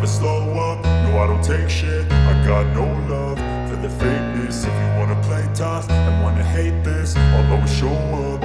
never slow up, no I don't take shit. I got no love for the fakeness. If you wanna play tough and wanna hate this, I'll always show up.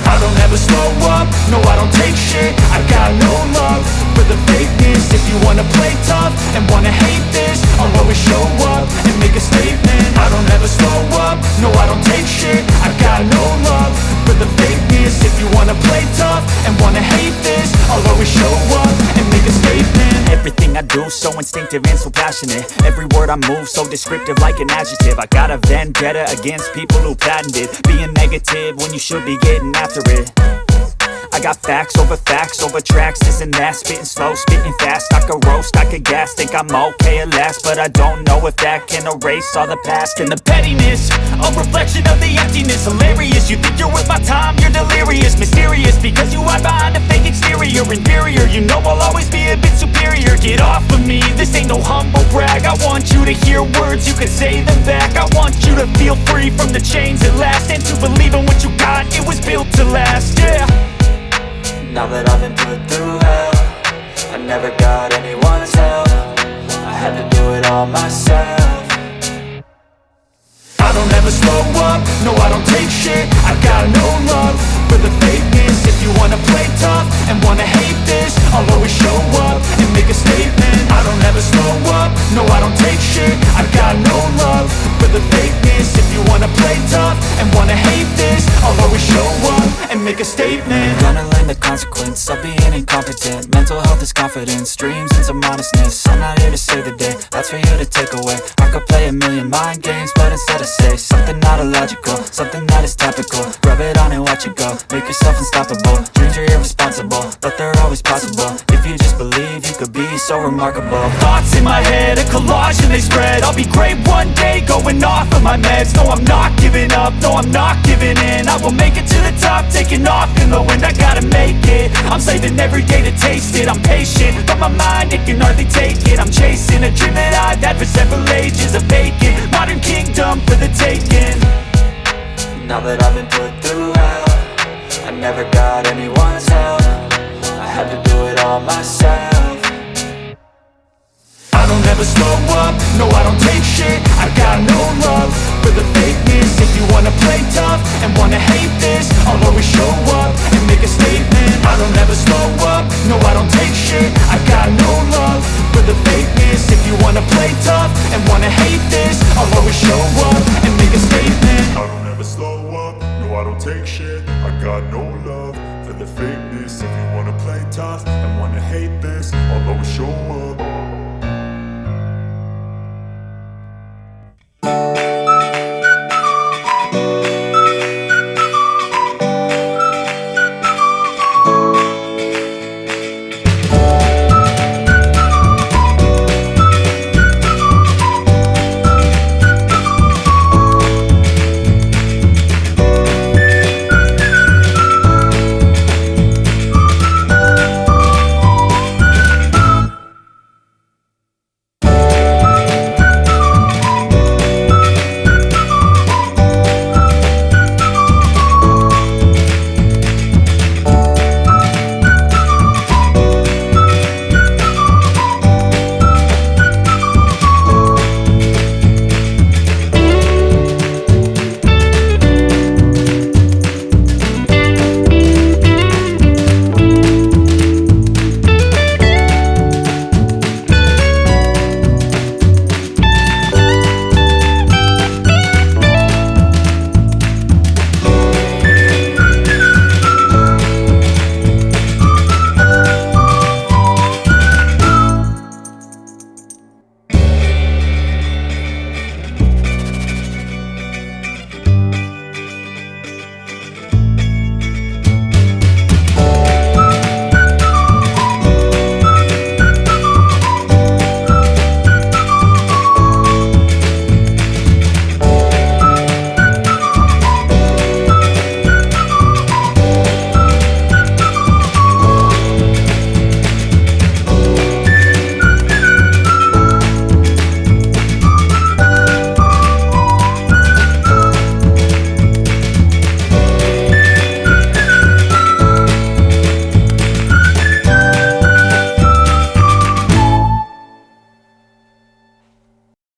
I don't ever slow up, no I don't take shit. I got no love for the fakeness. If you wanna play tough and wanna hate this, I'll always show up and make a statement. I don't ever slow up, no I don't take shit. I got no love for the fakeness. If you wanna play tough and wanna hate this, I'll always show up and make a statement. Everything I do so instinctive and so passionate. Every word I move so descriptive like an adjective. I got a vendetta against people who patented being negative when you should be getting after it. I got facts over tracks, this and that. Spitting slow, spitting fast. I could roast, I could gas. Think I'm okay at last, but I don't know if that can erase all the past. And the pettiness, a reflection of the emptiness. Hilarious, you think you're worth my time, you're delirious. Mysterious, because you hide behind a fake exterior. Inferior, you know I'll always be a bit superior. Get off of me, this ain't no humble brag. I want you to hear words, you can say them back. I want you to feel free from the chains at last, and to believe in what you got, it was built to last, yeah. Now that I've been put through hell, I never got anyone's help. I had to do it all myself. I don't ever slow up, no I don't take shit. I got no love for the fakeness. If you wanna play tough and wanna hate this, I'll always show up and make a statement. I don't ever slow up, no I don't take shit. I got no love for the fakeness. If you wanna play tough and wanna hate this, I'll always show up and make a statement. Gonna learn the consequence of being incompetent. Mental health is confidence, dreams and some modestness. I'm not here to save the day, that's for you to take away. I could play a million mind games, but instead I say something not illogical, something that is topical. Rub it on and watch it go, make yourself unstoppable. Dreams are irresponsible, but they're always possible. If you just believe, you could be so remarkable. Thoughts in my head, a collage and they spread. I'll be great one day, going off of my meds. No, I'm not giving up, no, I'm not giving in. I will make it to the top, taking off in the wind. I gotta make it, I'm saving every day to taste it. I'm patient, but my mind, it can hardly take it. I'm chasing a dream that I've had for several ages. A vacant, modern kingdom for the taking. Now that I've been put through hell, I never got anyone's help. I had to do it all myself. I don't ever slow up, no I don't take shit. I got no love for the fakeness. If you wanna play tough and wanna hate this, I'll always show up and make a statement. I don't ever slow up, no I don't take shit.